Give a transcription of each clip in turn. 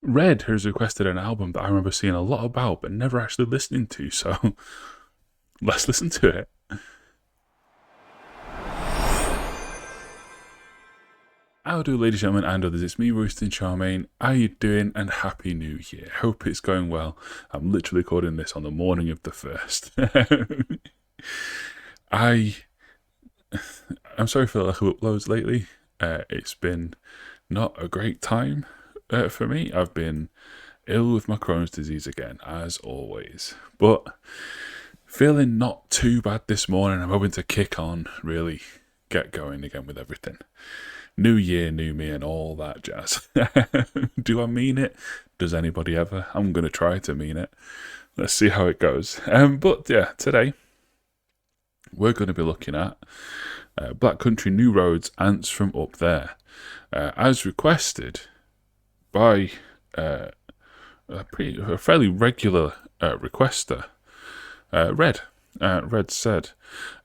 Red has requested an album that I remember seeing a lot about but never actually listening to, so let's listen to it. How do, ladies and gentlemen and others, it's me, Royston Charmaine. How you doing? And Happy New Year. Hope it's going well. I'm literally recording this on the morning of the 1st. I'm sorry for the lack of uploads lately. It's been not a great time for me. I've been ill with my Crohn's disease again, as always. But feeling not too bad this morning. I'm hoping to kick on, really get going again with everything. New year, new me, and all that jazz. Do I mean it? Does anybody ever? I'm going to try to mean it. Let's see how it goes. But yeah, today we're going to be looking at Black Country New Roads, Ants from Up There, as requested by a fairly regular requester, Red. Red said,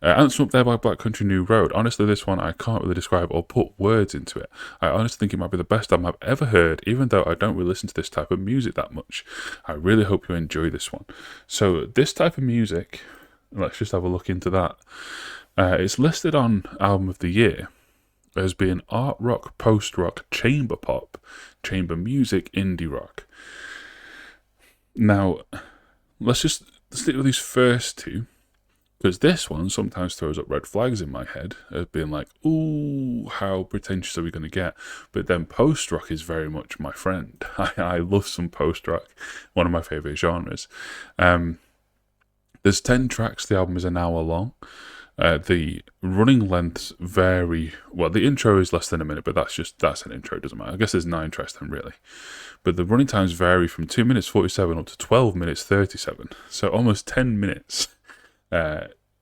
Ants from Up There by Black Country New Road. Honestly, this one I can't really describe or put words into it. I honestly think it might be the best album I've ever heard, even though I don't really listen to this type of music that much. I really hope you enjoy this one. So this type of music, let's just have a look into that. It's listed on Album of the Year as being art rock, post rock, chamber pop, chamber music, indie rock. Now, let's just stick with these first two, because this one sometimes throws up red flags in my head as being like, ooh, how pretentious are we going to get? But then post-rock is very much my friend. I love some post-rock, one of my favourite genres. There's 10 tracks, the album is an hour long. The running lengths vary. Well, the intro is less than a minute, but that's an intro, doesn't matter. I guess there's 9 tracks then, really. But the running times vary from 2 minutes 47 up to 12 minutes 37. So almost 10 minutes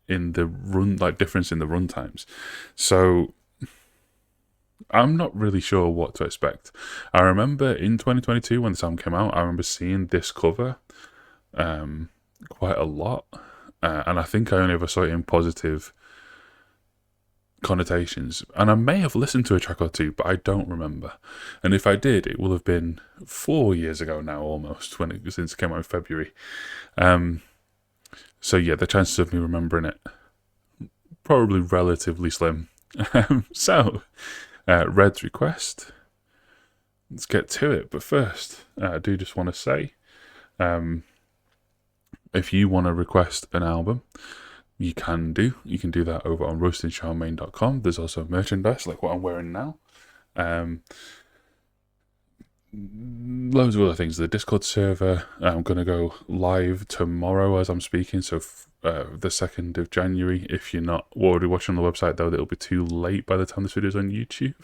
in the run, like difference in the run times. So I'm not really sure what to expect. I remember in 2022 when this album came out, I remember seeing this cover quite a lot. And I think I only ever saw it in positive connotations. And I may have listened to a track or two, but I don't remember. And if I did, it will have been 4 years ago now, almost, since it came out in February. So yeah, the chances of me remembering it, probably relatively slim. So, Red's request. Let's get to it. But first, I do just want to say, if you want to request an album, you can do that over on roastingcharmaine.com. There's also merchandise like what I'm wearing now. Loads of other things. The Discord server, I'm going to go live tomorrow as I'm speaking, so the 2nd of January. If you're not already watching on the website, though, it'll be too late by the time this video is on YouTube.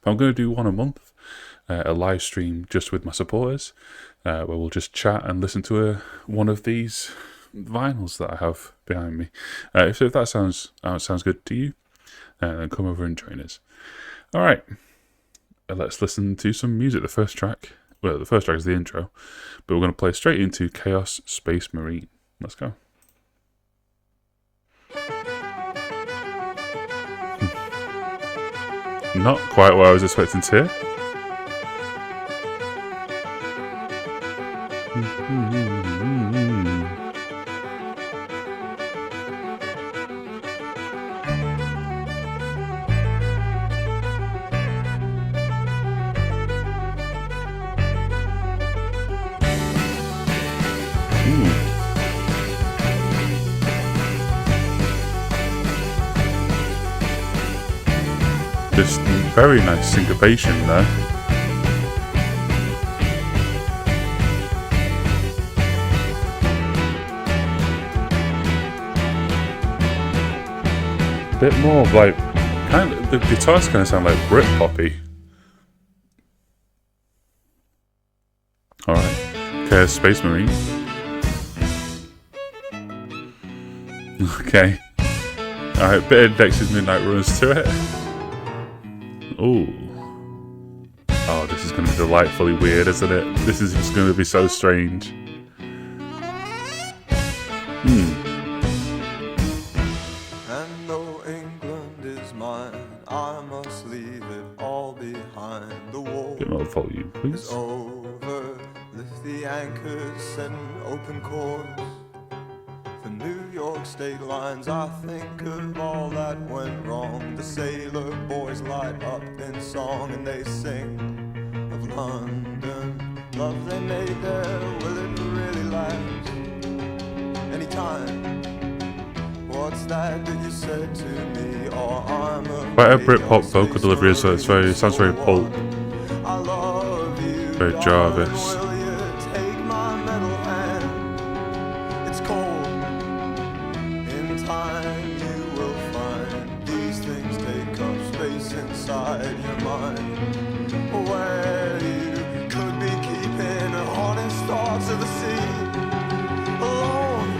But I'm going to do one a month, a live stream just with my supporters, where we'll just chat and listen to one of these vinyls that I have behind me. If that sounds good to you, then come over and join us. All right. Let's listen to some music. The first track is the intro, but we're going to play straight into Chaos Space Marine. Let's go. Not quite what I was expecting to hear. Just very nice syncopation there. A bit more of like, the guitars kind of sound like Britpoppy. Alright, Chaos Space Marine. Okay. Alright, bit of Dexter's Midnight Runners to it. Ooh. Oh, this is going to be delightfully weird, isn't it? This is just going to be so strange. And though England is mine, I must leave it all behind. The war Bit more volume, is please. over. anchors setting open course for New York state lines. I think of all that went wrong. The sailor boys light up in song and they sing of London. Love they made there, will it really last? Anytime. What's that you said to me? Or I'm Quite a Britpop vocal delivery, so it sounds very pulp. I love you, Very Jarvis. will you take my metal hand? It's cold. In time you will find these things take up space inside your mind, where you could be keeping honest thoughts of the sea alone.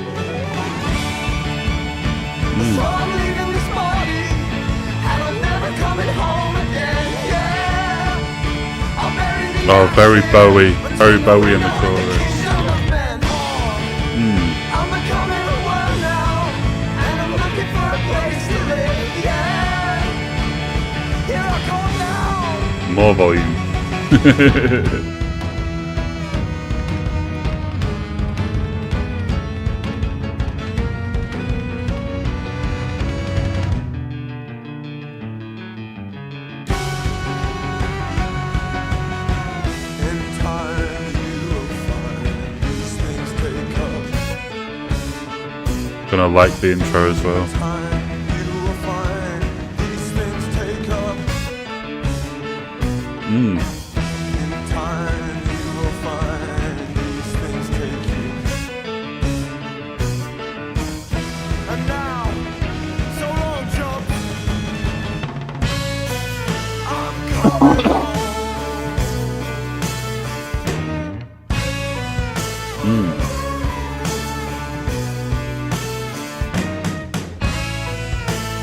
So I'm leaving this body and I'm never coming home again. Yeah, I'll bury the Oh, very Bowie in the chorus. chorus. I'm becoming a world now, and I'm looking for a place to live. Yeah, here I come now. More volume. In time you will find these things take up. Gonna like the intro as well. Time you will find these things take up. In time you will find these things take you. And now, so long, jump. I'm coming home.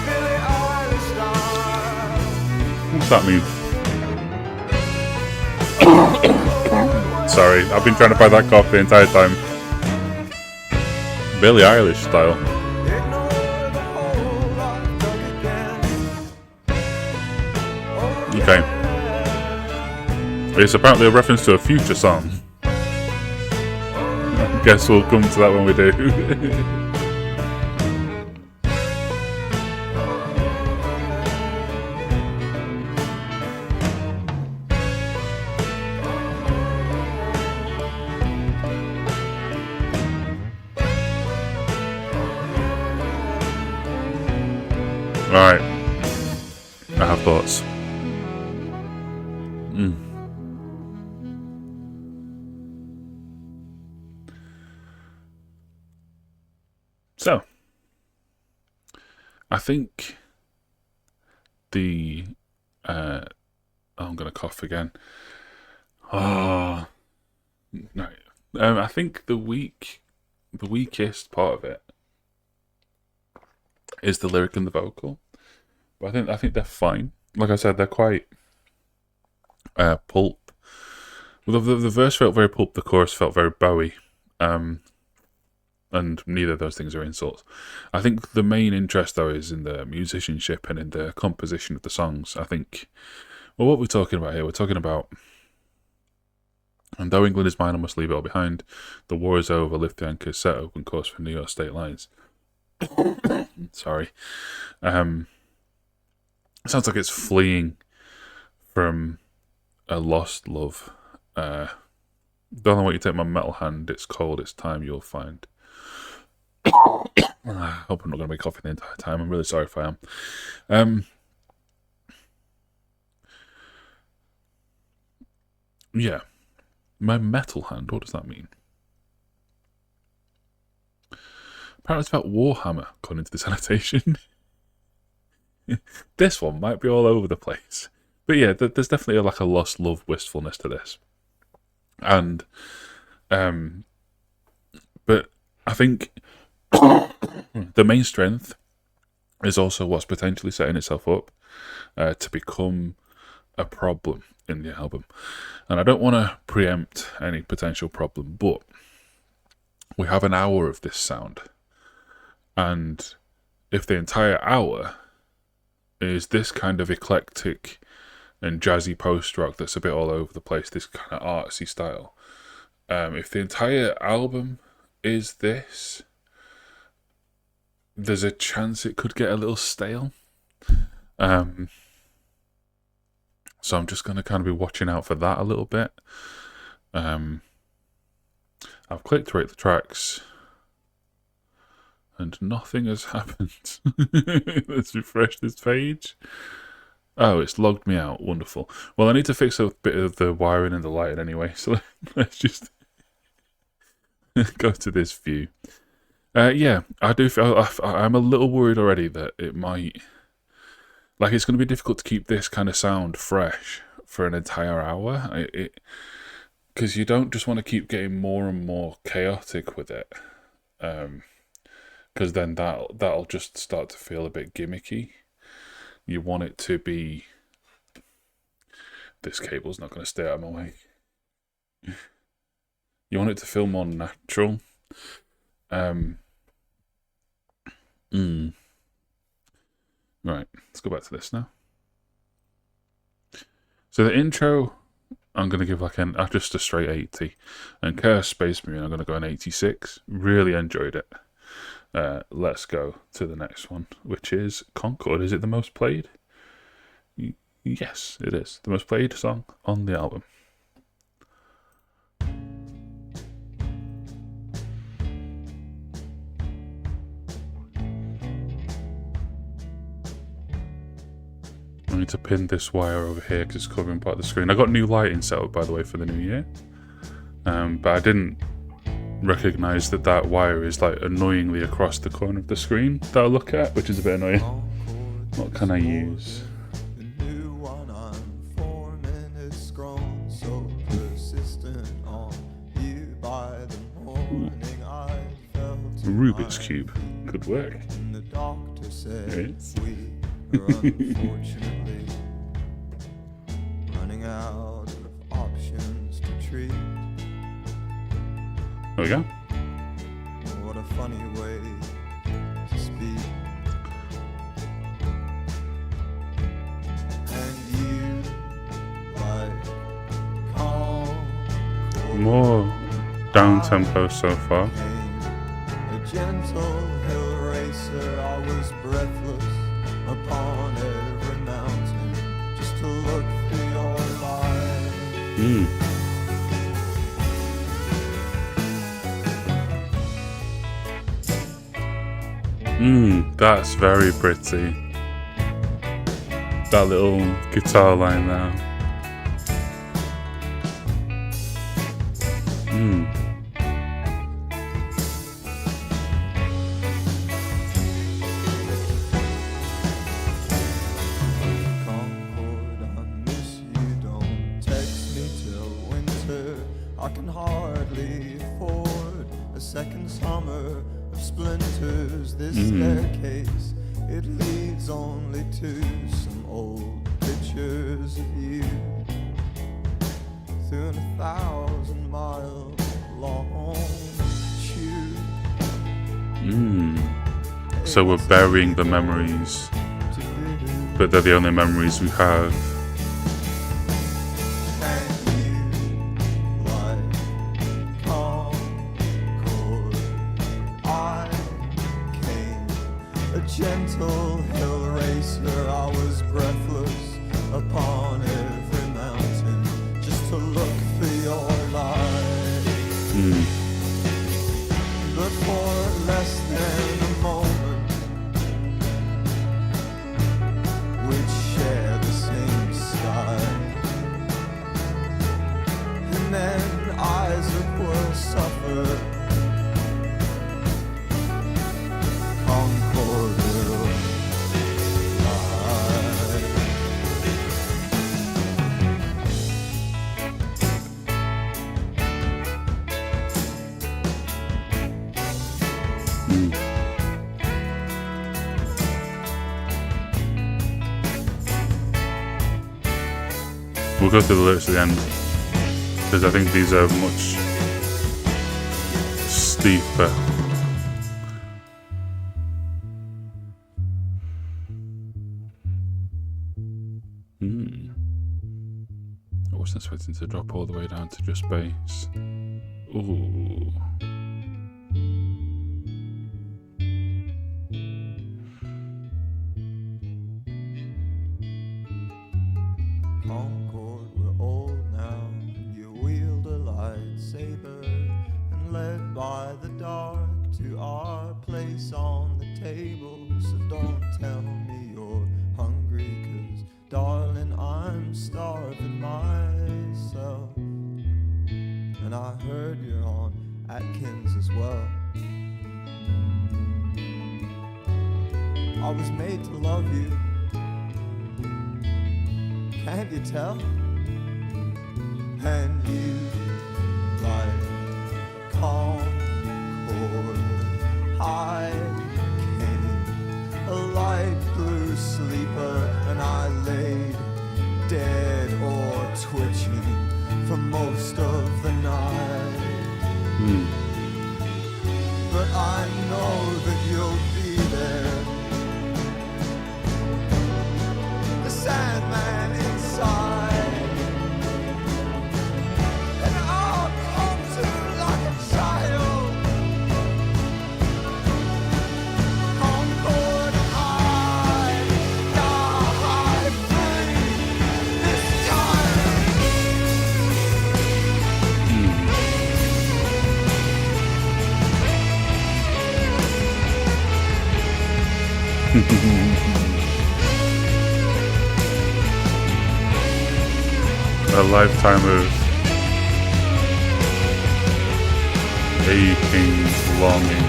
Billie Eilish style. What's that mean? Sorry, I've been trying to buy that cough the entire time. Billie Eilish style. Ignore the whole lot again. Okay. It's apparently a reference to a future song. Guess we'll come to that when we do. Alright. I have thoughts. So, I think the I'm gonna cough again. Oh no. I think the weakest part of it is the lyric and the vocal. But I think they're fine. Like I said, they're quite pulp. Well, the verse felt very pulp, the chorus felt very Bowie. And neither of those things are insults. I think the main interest, though, is in the musicianship and in the composition of the songs. I think, well, what we're talking about here, we're talking about, and though England is mine, I must leave it all behind. The war is over, lift the anchors, set open course for New York state lines. Sorry. It sounds like it's fleeing from a lost love. Don't know what you take my metal hand, it's cold, it's time you'll find. I hope I'm not going to be coughing the entire time. I'm really sorry if I am. Yeah. My metal hand, what does that mean? Apparently it's about Warhammer, according to this annotation. This one might be all over the place. But yeah, there's definitely like a lost love wistfulness to this. And, but I think the main strength is also what's potentially setting itself up to become a problem in the album. And I don't want to preempt any potential problem, but we have an hour of this sound. And if the entire hour is this kind of eclectic and jazzy post-rock that's a bit all over the place, this kind of artsy style, If the entire album is this, there's a chance it could get a little stale. So I'm just going to kind of be watching out for that a little bit. I've clicked to rate the tracks, and nothing has happened. Let's refresh this page. Oh, it's logged me out. Wonderful. Well, I need to fix a bit of the wiring and the lighting anyway, so let's just go to this view. Yeah, I do feel I'm a little worried already that it might... Like, it's going to be difficult to keep this kind of sound fresh for an entire hour. Because you don't just want to keep getting more and more chaotic with it. Because then that'll just start to feel a bit gimmicky. You want it to be... This cable's not going to stay out of my way. You want it to feel more natural. Right, let's go back to this now. So the intro, I'm going to give like just a straight 80. And Chaos Space Marine, I'm going to go an 86. Really enjoyed it. Let's go to the next one, which is Concord. Is it the most played? Yes, it is. The most played song on the album. I need to pin this wire over here because it's covering part of the screen. I got new lighting set up, by the way, for the new year. But I didn't recognise that wire is like annoyingly across the corner of the screen that I look at, which is a bit annoying. What can I use? Rubik's Cube. Good work. There it is. Unfortunately running out of options to treat. There we go. What a funny way to speak. And you like calm, More down tempo so far. a gentle hill racer. I was breathless upon every mountain just to look for your light. That's very pretty. That little guitar line there. I can hardly afford a second summer of splinters. This staircase, it leads only to some old pictures of you through 1,000 miles long tube. So we're burying the memories, but they're the only memories we have. Gentle hill racer, I was breathless upon every mountain just to look for your light. But for less than a moment we'd share the same sky, and then Isaac will suffer. Concord will We'll go through the lyrics at the end, because I think these are much steeper. I wasn't expecting to drop all the way down to just bass. Ooh. Concord, we're old now, and you wield a lightsaber, and led by the dark to our place on the table. So don't tell me you're hungry, 'cause darling, I'm starving myself. And I heard you're on Atkins as well. I was made to love you, can't you tell? And you, like a Concord high king, a light blue sleeper, and I laid dead or twitching for most of the night. But I know that you'll be there, the Sandman inside, and I'll come to like a child. Concord high, die free this time. A lifetime of aching longing.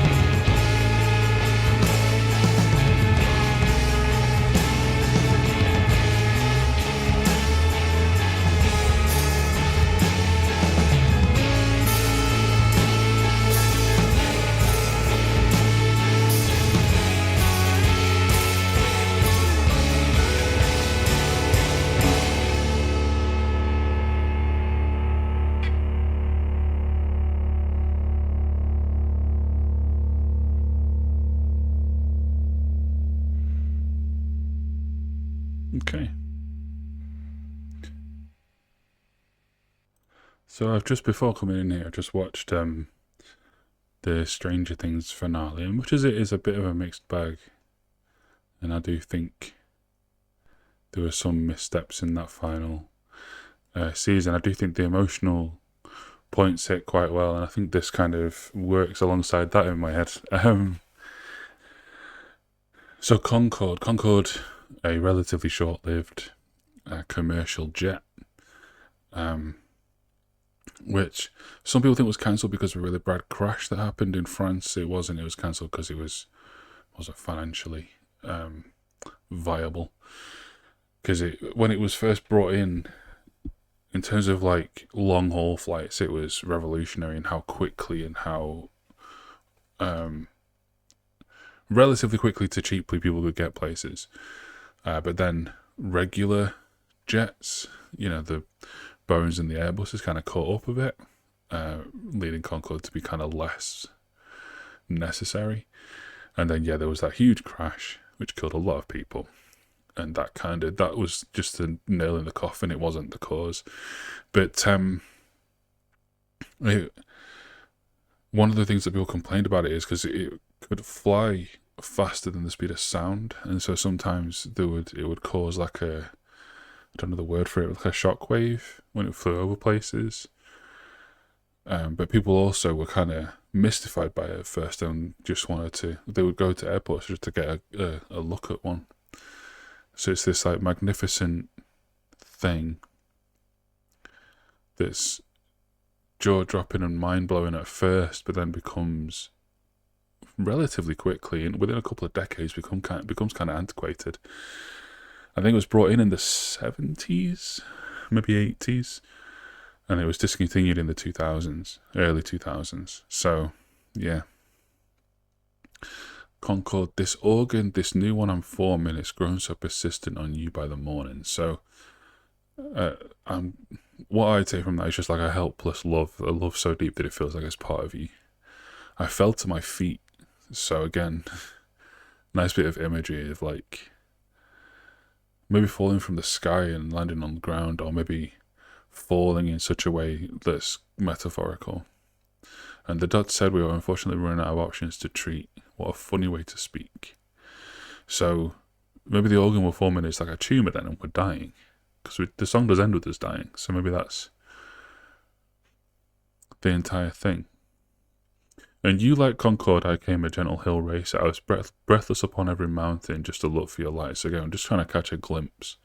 Okay. So I've just before coming in here, I just watched the Stranger Things finale, and much as it is a bit of a mixed bag, and I do think there were some missteps in that final season. I do think the emotional points hit quite well, and I think this kind of works alongside that in my head. So Concorde, a relatively short-lived commercial jet, which some people think was cancelled because of a really bad crash that happened in France. It wasn't. It was cancelled because it wasn't financially viable. Because when it was first brought in terms of like long haul flights, it was revolutionary in how quickly and how relatively quickly to cheaply people could get places. But then regular jets, the Boeings and the Airbuses kind of caught up a bit, leading Concorde to be kind of less necessary. And then, there was that huge crash, which killed a lot of people. And that was just a nail in the coffin. It wasn't the cause. But one of the things that people complained about it is because it could fly faster than the speed of sound. And so sometimes it would cause like I don't know the word for it, like a shockwave when it flew over places. But people also were kind of mystified by it at first and just they would go to airports just to get a look at one. So it's this like magnificent thing that's jaw-dropping and mind-blowing at first, but then becomes relatively quickly, and within a couple of decades, becomes kind of antiquated. I think it was brought in the 70s, maybe 80s, and it was discontinued in the 2000s, early 2000s. So, yeah. Concorde, this organ, this new one I'm forming, it's grown so persistent on you by the morning. So, what I'd say from that is just like a helpless love, a love so deep that it feels like it's part of you. I fell to my feet. So again, nice bit of imagery of like maybe falling from the sky and landing on the ground, or maybe falling in such a way that's metaphorical. And the dot said we were unfortunately running out of options to treat. What a funny way to speak. So maybe the organ we're forming is like a tumour then and we're dying. Because the song does end with us dying. So maybe that's the entire thing. And you like Concord, I came a gentle hill race. I was breathless upon every mountain just to look for your light. So again, I'm just trying to catch a glimpse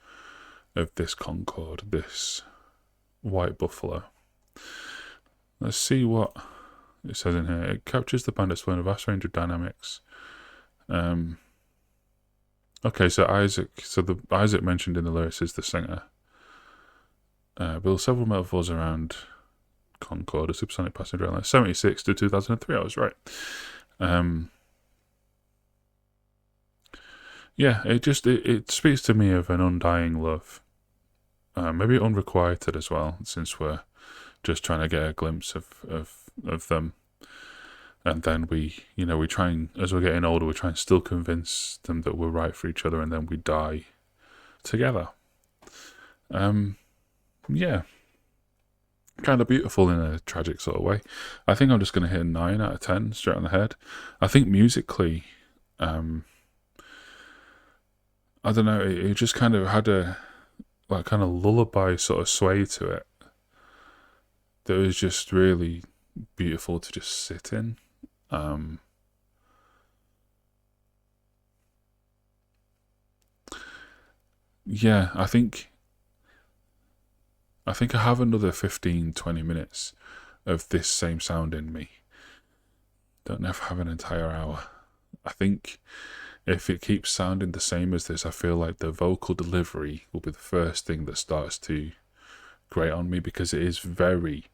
of this Concord, this white buffalo. Let's see what it says in here. It captures the bandit's in a vast range of dynamics. Okay, so Isaac mentioned in the lyrics is the singer. Built several metaphors around Concorde, a supersonic passenger airline, 76 to 2003. I was right. Yeah, it speaks to me of an undying love. Maybe unrequited as well, since we're just trying to get a glimpse of them. And then we try and, as we're getting older, we try and still convince them that we're right for each other, and then we die together. Yeah. Kind of beautiful in a tragic sort of way. I think I'm just going to hit a 9 out of 10 straight on the head. I think musically, I don't know, it just kind of had a kind of lullaby sort of sway to it that was just really beautiful to just sit in. Yeah, I think I have another 15-20 minutes of this same sound in me. Don't know if I have an entire hour. I think if it keeps sounding the same as this, I feel like the vocal delivery will be the first thing that starts to grate on me, because it's very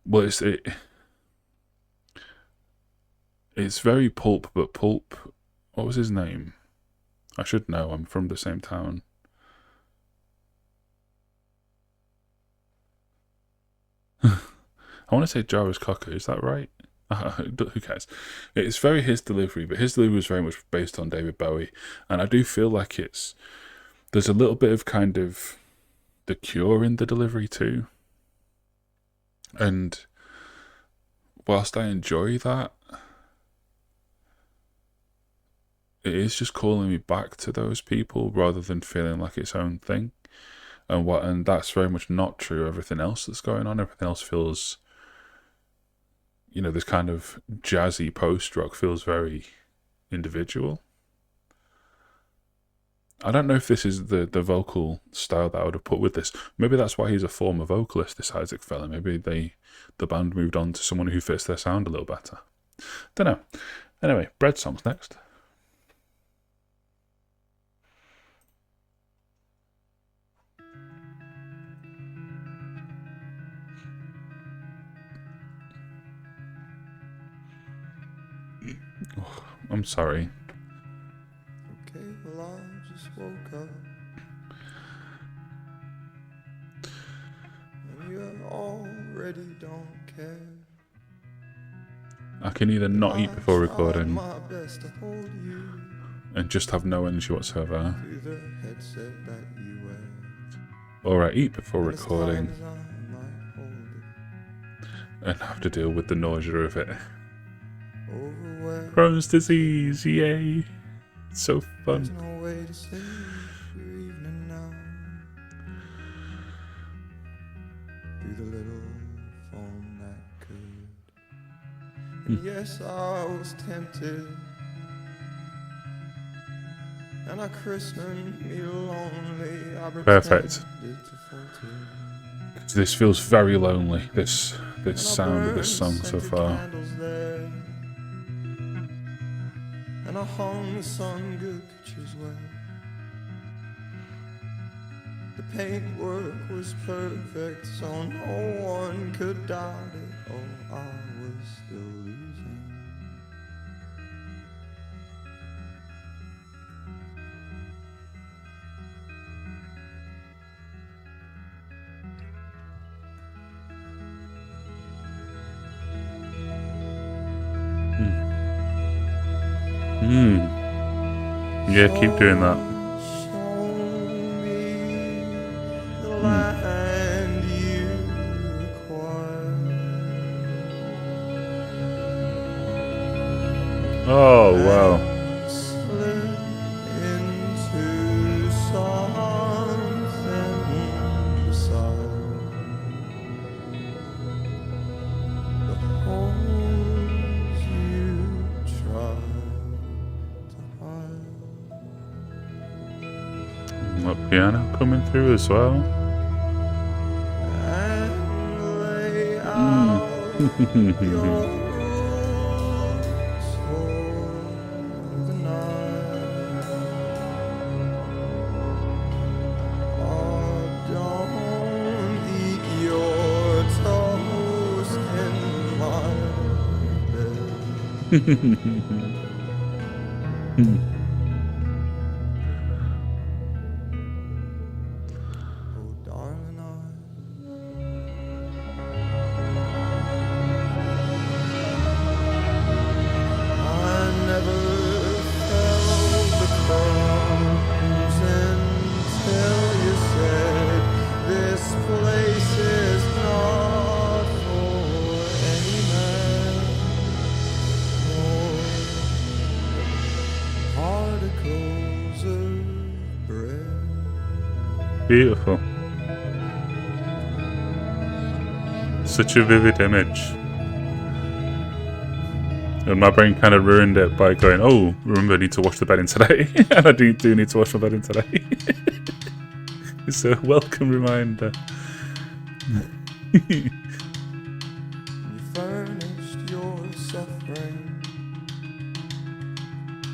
well, it's very Pulp, but Pulp, what was his name? I should know, I'm from the same town. I want to say Jarvis Cocker, is that right? Who cares? It's very his delivery, but his delivery was very much based on David Bowie, and I do feel like there's a little bit of kind of The Cure in the delivery too. And whilst I enjoy that, it is just calling me back to those people rather than feeling like its own thing. And that's very much not true. Everything else that's going on, everything else feels, this kind of jazzy post-rock feels very individual. I don't know if this is the vocal style that I would have put with this. Maybe that's why he's a former vocalist, this Isaac fella. Maybe the band moved on to someone who fits their sound a little better. Don't know. Anyway, Bread Songs next. Oh, I'm sorry. Okay, well, I just woke up. And you already don't care. I can either not eat before recording My best to hold you and just have no energy whatsoever, through the headset that you wear. or I eat before And as recording long as I might hold it and have to deal with the nausea of it. over where Crohn's disease, yay! It's so there's fun. no way to save your evening now. Through the little phone that could. And yes, I was tempted, and I christened me lonely. I Perfect. pretended to falter. This feels very lonely, this And I sound of this song burned so scented far. candles there, and I hung some good pictures where the paintwork was perfect, so no one could doubt it. Oh, I was still losing. Yeah, keep doing that. Show me the land you Oh, wow. and slip into something beside the holes you try to hide. That piano coming through as well. And lay out your rules for the night. Oh, don't eat your toast in my bed. Oh, darling, I never felt the crumbs until you said this place is not for any man or particles of bread. Beautiful. Such a vivid image. And my brain kind of ruined it by going, oh, remember, I need to wash the bedding today. And I do need to wash my bedding today. It's a welcome reminder. You furnished your suffering,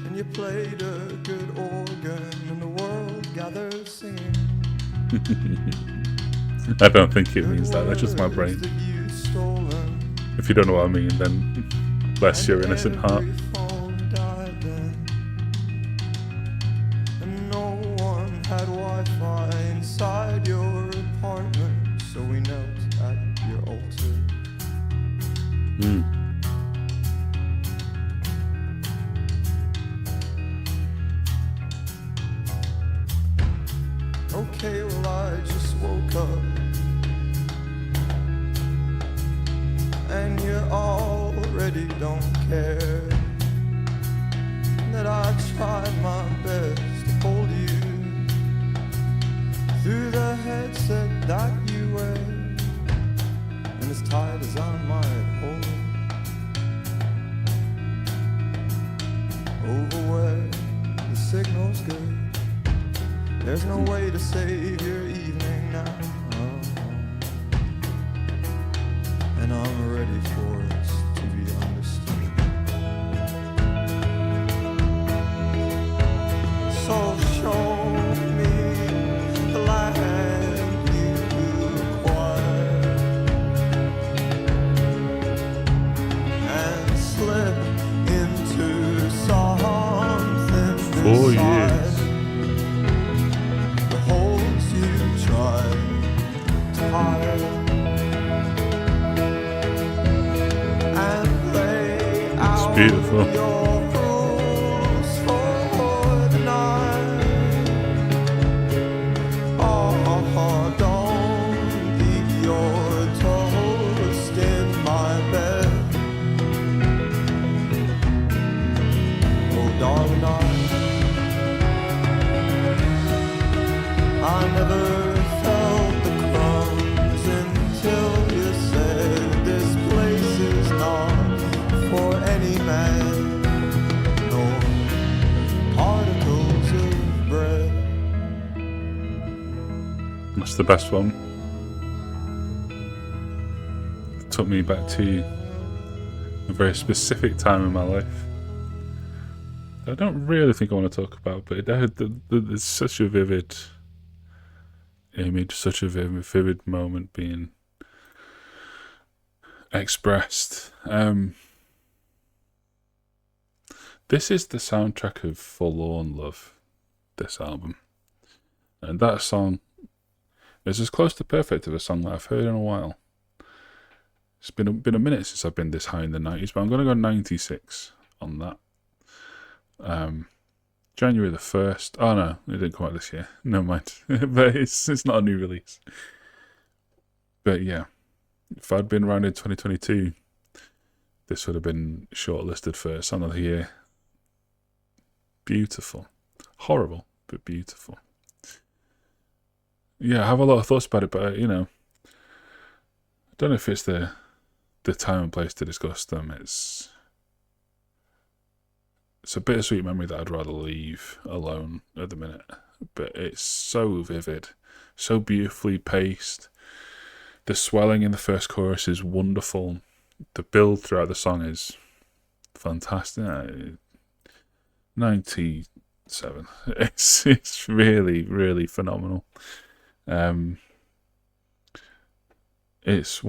and you played a good organ, and the world gathered singing. I don't think it means that. That's just my brain. That you'd stolen, If you don't know what I mean, then bless your innocent heart. every phone died then, and no one had Wi-Fi inside your apartment, so we knelt at your altar. Okay, well, I just woke up, and you already don't care that I tried my best to hold you through the headset that you wear, and as tight as I might hold over where the signal's good. There's no way to save your evening now, and I'm ready for it to be understood. So show me the land you acquired, and slip into something 4 inside. years. The holes you tried to hide, and lay out beautiful. your rules for the night. Oh, don't eat your toast in my bed. Oh, darling, I never felt the crumbs until you said this place is not for any man, nor particles of bread. That's the best one. It took me back to a very specific time in my life. I don't really think I want to talk about, but it's such a vivid image, such a vivid moment being expressed. This is the soundtrack of Forlorn Love, this album. And that song is as close to perfect of a song that I've heard in a while. It's been a minute since I've been this high in the 90s, but I'm going to go 96 on that. January the 1st. Oh no, it didn't come out this year. Never mind. But it's not a new release. But yeah, if I'd been around in 2022, this would have been shortlisted for Song of the Year beautiful. Horrible, but beautiful. Yeah, I have a lot of thoughts about it, but I don't know if it's the time and place to discuss them. It's a bittersweet memory that I'd rather leave alone at the minute. But it's so vivid, so beautifully paced. The swelling in the first chorus is wonderful. The build throughout the song is fantastic. 97. It's really, really phenomenal. It's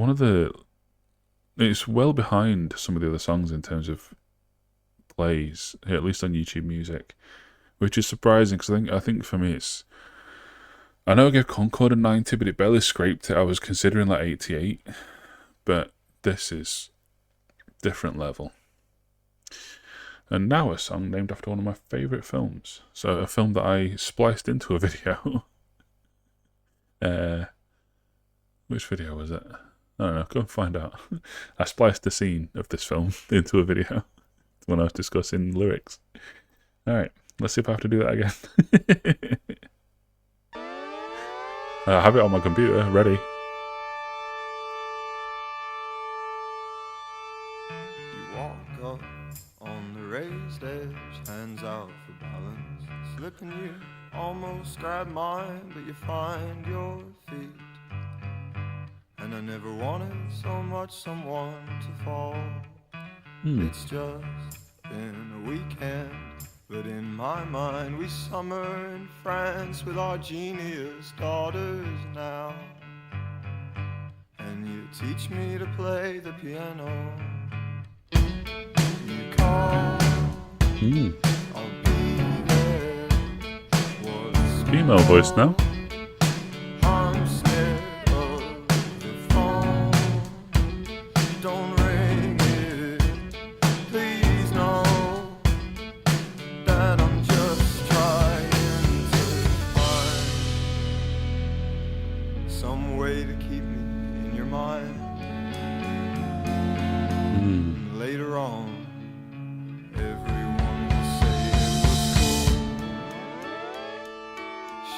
it's well behind some of the other songs in terms of plays, at least on YouTube Music, which is surprising because I think for me I know I gave Concord a 90, but it barely scraped it. I was considering like 88, but this is different level. And now a song named after one of my favourite films. So a film that I spliced into a video. Which video was it? I don't know, go and find out. I spliced the scene of this film into a video when I was discussing lyrics. Alright, let's see if I have to do that again. I have it on my computer, ready. You walk up on the raised edge, hands out for balance, slipping you almost grab mine, but you find your feet. And I never wanted so much someone to fall. It's just been a weekend, but in my mind we summer in France with our genius daughters now. And you teach me to play the piano. You call, I'll be there. What's Female voice now. I'm scared of the phone. Don't ring it. Please know that I'm just trying to find some way to keep me in your mind. Later on, everyone will say it was cool.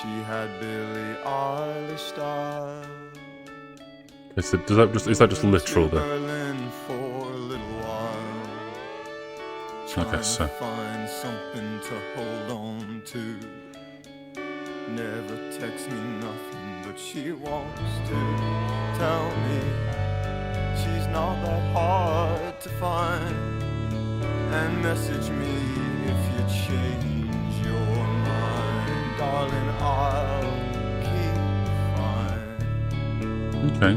She had Billie Eilish style. Is that just literal though? Berlin for a little while. Okay, so. Trying to find something to hold on to. Never texts me nothing, but she wants to tell me she's not that hard to find. And message me if you change your mind, darling. I'll keep fine. Okay.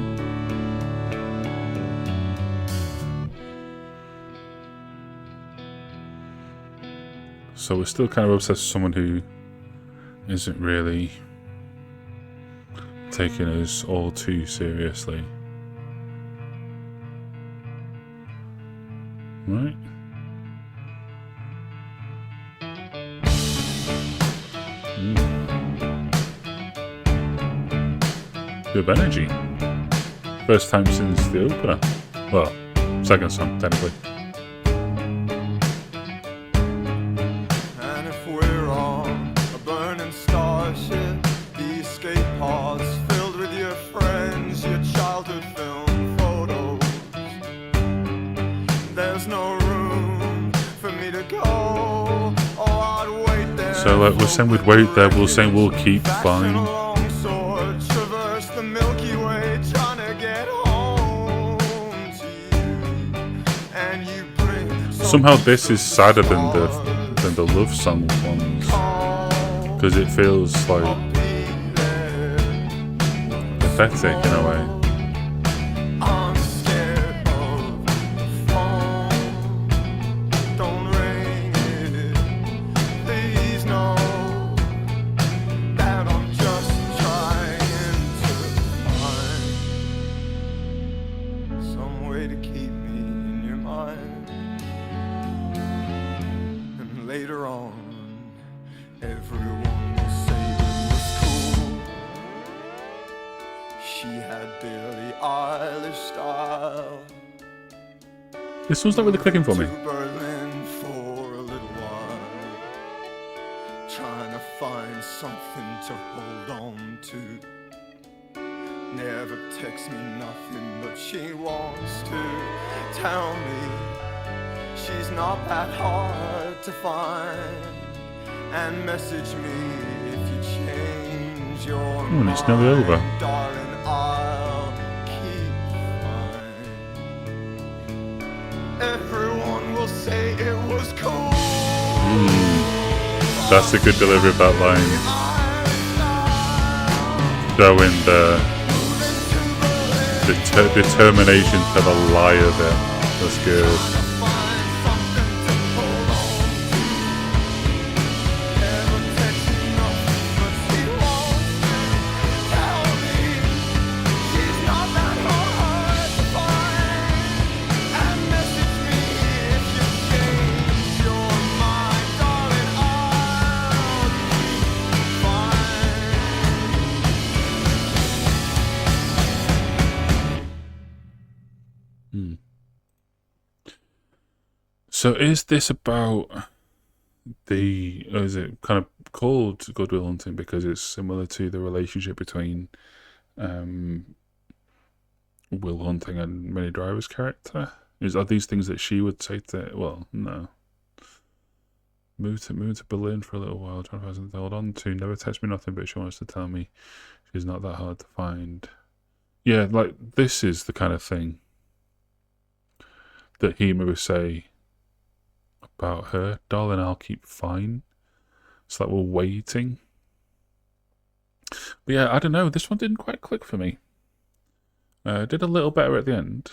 So we're still kind of obsessed with someone who isn't really taking us all too seriously. Right? Good energy. First time since the opener. Well, second song, technically. And if we're on a burning starship, the escape pods filled with your friends, your childhood film photos, there's no room for me to go. Oh, I'd wait there. So we're saying we'd wait there, we're saying we'll keep fine. Traverse the Milky Way, trying to get home to you. And you bring Somehow this is sadder than the love song ones, because it feels like pathetic in a way. I'm scared of the phone. Don't ring it. Please know that I'm just trying to find some way to keep me in your mind. And later on, everyone will say it was cool. She had Billie Eilish style. This one's not really clicking for me. To Berlin for a little while. to hold on to. Never texts me nothing, but she wants to tell me she's not that hard to find, and message me if you change your And it's mind, nearly over. darling, I'll keep fine. Everyone will say it was cool. That's a good delivery of that line. Showing the determination to the lie of it. That's good. So is this about or is it kind of called Good Will Hunting because it's similar to the relationship between Will Hunting and Minnie Driver's character? Are these things that she would say to, well, no. Move to Berlin for a little while, trying to find something to hold on to. Never text me nothing, but she wants to tell me she's not that hard to find. Yeah, like, this is the kind of thing that he would say about her. Darling, I'll keep fine. It's like we're waiting. But yeah, I don't know. This one didn't quite click for me. Did a little better at the end.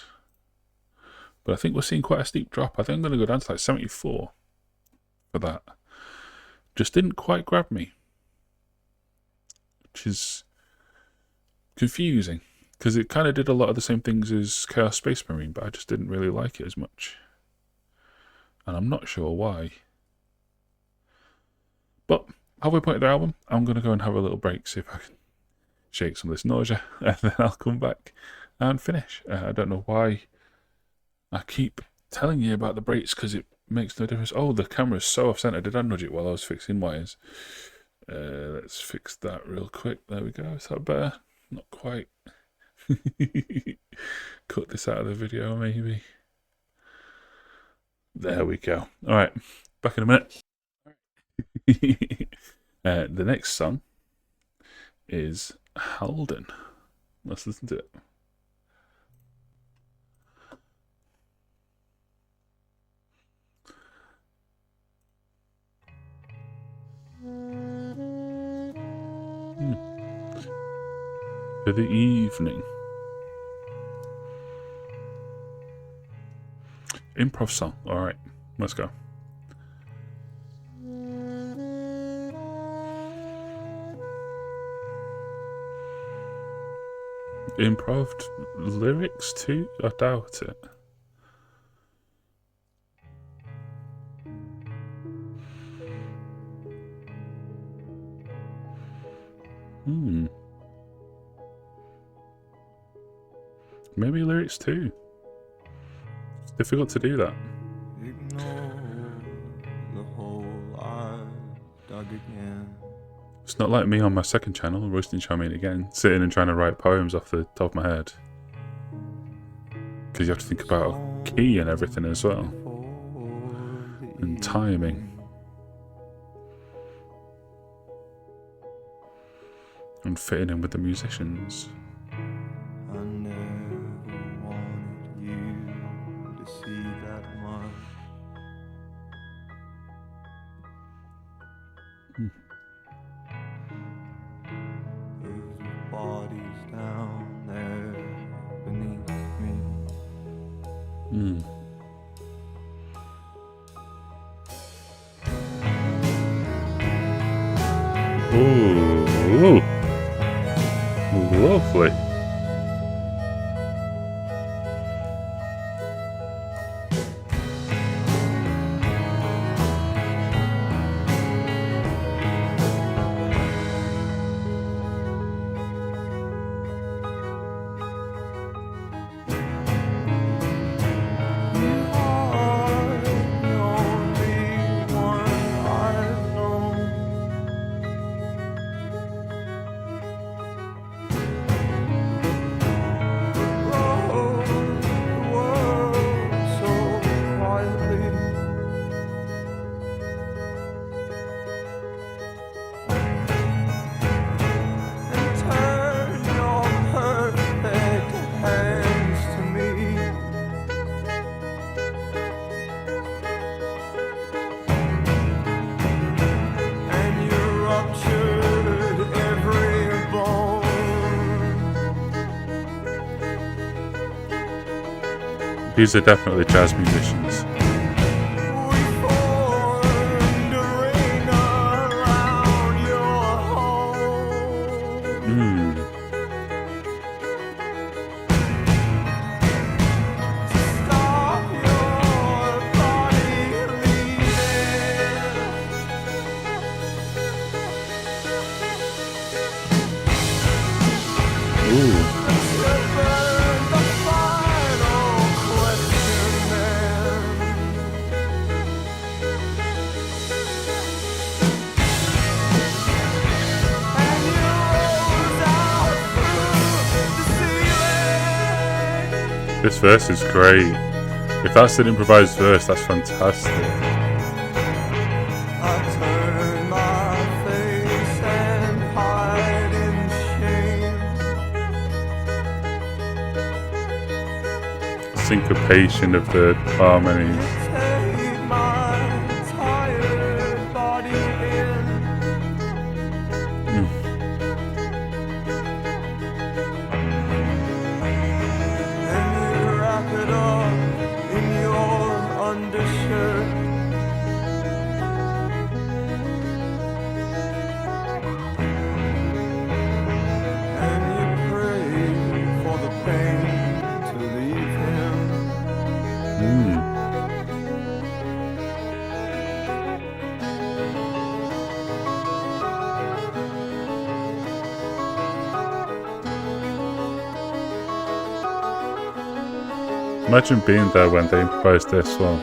But I think we're seeing quite a steep drop. I think I'm going to go down to like 74 for that. Just didn't quite grab me. Which is confusing. Because it kind of did a lot of the same things as Chaos Space Marine, but I just didn't really like it as much. And I'm not sure why. But halfway point of the album, I'm going to go and have a little break, see if I can shake some of this nausea, and then I'll come back and finish. I don't know why I keep telling you about the breaks, because it makes no difference. Oh, the camera's so off-center. Did I nudge it while I was fixing wires? Let's fix that real quick. There we go. Is that better? Not quite. Cut this out of the video, maybe. There we go. All right, back in a minute. The next song is Halden. Let's listen to it. For the evening. Improv song. All right, let's go. Improv lyrics too? I doubt it. Maybe lyrics too. It's difficult to do that. Ignore the hole I've dug again. It's not like me on my second channel, Roasting Charmaine again, sitting and trying to write poems off the top of my head. Because you have to think about key and everything as well. And timing. And fitting in with the musicians. I never wanted you to see that much. Those bodies down there beneath me. Ooh. Lovely. These are definitely jazz musicians. We formed a ring around your home. Hmm. Stop your body leaving. Ooh. Burn the final question then. And you rose out through the ceiling. This verse is great. If that's an improvised verse, that's fantastic. I turn my face and hide in shame. Syncopation of the harmonies. Take my tired body in. Mm. And you wrap it up in your undershirt. And you pray for the pain to leave him. Mm. Imagine being there when they improvised this one.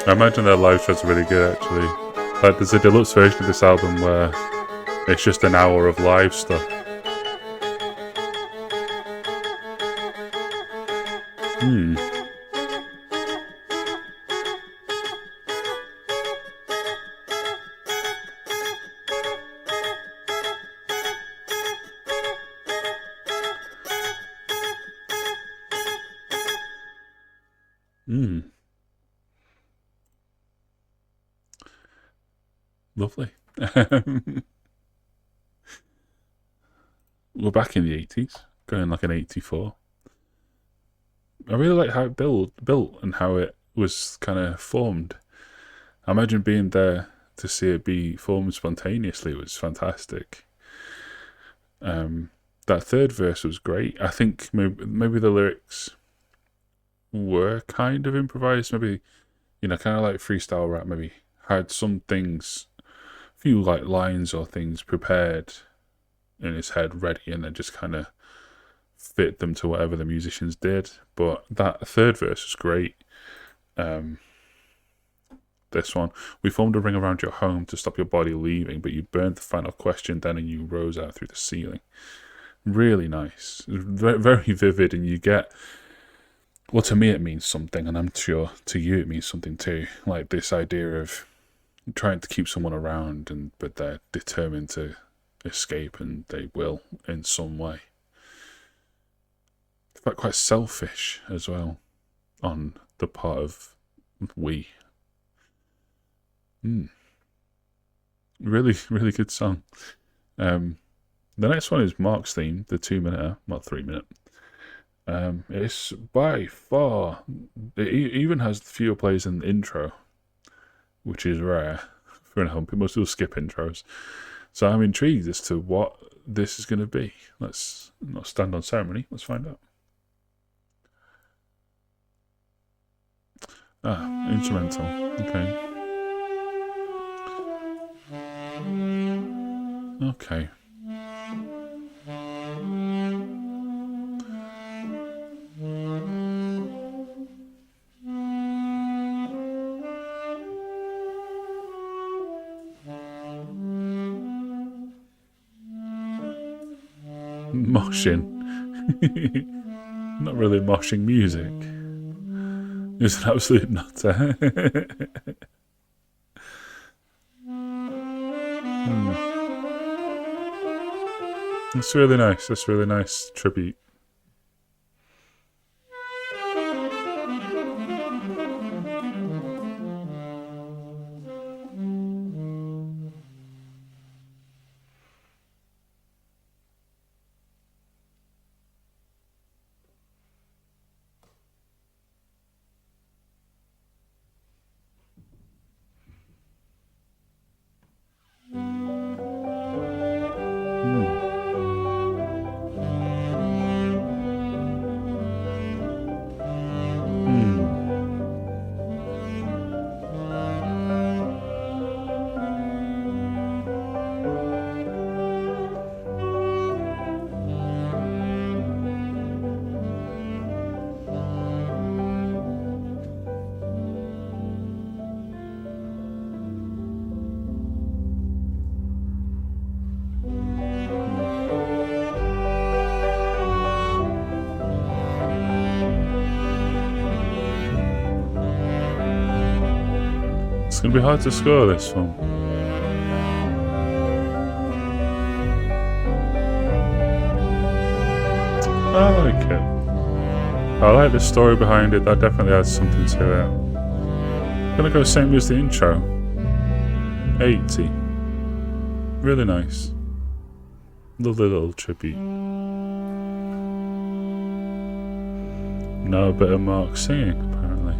I imagine their live shows are really good actually. Like there's a deluxe version of this album where it's just an hour of live stuff. Hmm. Hmm. Lovely. We're back in the 80s, going like an 84. I really like how it built and how it was kind of formed. I imagine being there to see it be formed spontaneously was fantastic. That third verse was great. I think maybe the lyrics were kind of improvised. Maybe, kind of like freestyle rap. Maybe had some things, a few like lines or things prepared in his head, ready, and then just kind of fit them to whatever the musicians did. But that third verse was great. This one, we formed a ring around your home to stop your body leaving, but you burned the final question then and you rose out through the ceiling. Really nice. Very, very vivid, and you get, well, to me it means something, and I'm sure to you it means something too. Like this idea of trying to keep someone around, but they're determined to escape, and they will in some way. It's quite selfish as well on the part of we. Really, really good song. The next one is Mark's theme, the 2-minute, not 3-minute. It's by far, it even has fewer plays than the intro, which is rare for an album. Most people skip intros. So I'm intrigued as to what this is going to be. Let's not stand on ceremony. Let's find out. Instrumental. Okay. Okay. Moshing. Not really moshing music. It's an absolute nutter. It's really nice. That's really nice tribute. It's going to be hard to score this one. I like it. I like the story behind it. That definitely adds something to it. I'm going to go same as the intro. 80. Really nice. Lovely little tribute. Now a bit of Mark singing, apparently.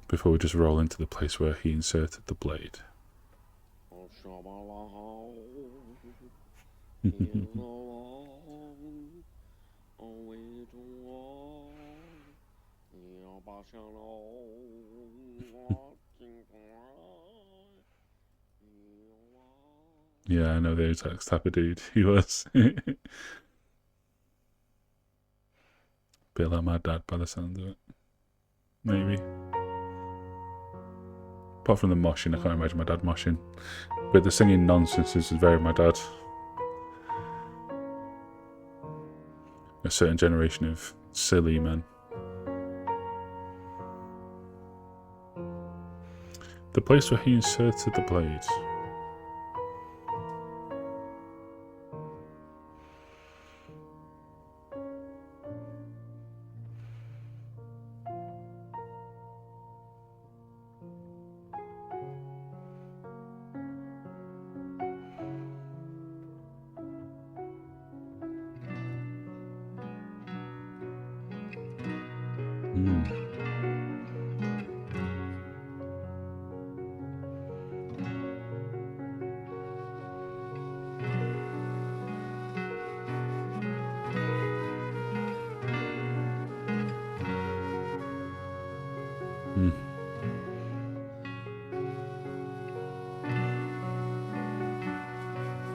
Before we just roll into the place where he inserted the blade. Yeah, I know the exact type of dude he was. Bit like my dad by the sound of it. Maybe. Apart from the moshing, I can't imagine my dad moshing. But the singing nonsense is very my dad. A certain generation of silly men. The place where he inserted the blade.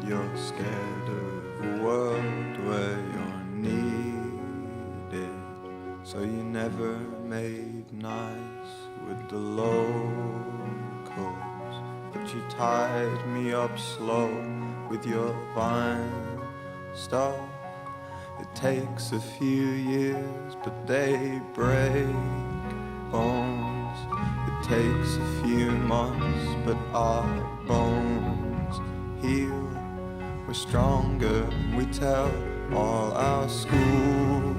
You're scared of a world where you're needed, so you never made nice with the locals. But you tied me up slow with your vine stuff. It takes a few years, but they break bones. It takes a few months, but our bones heal. We're stronger, we tell all our school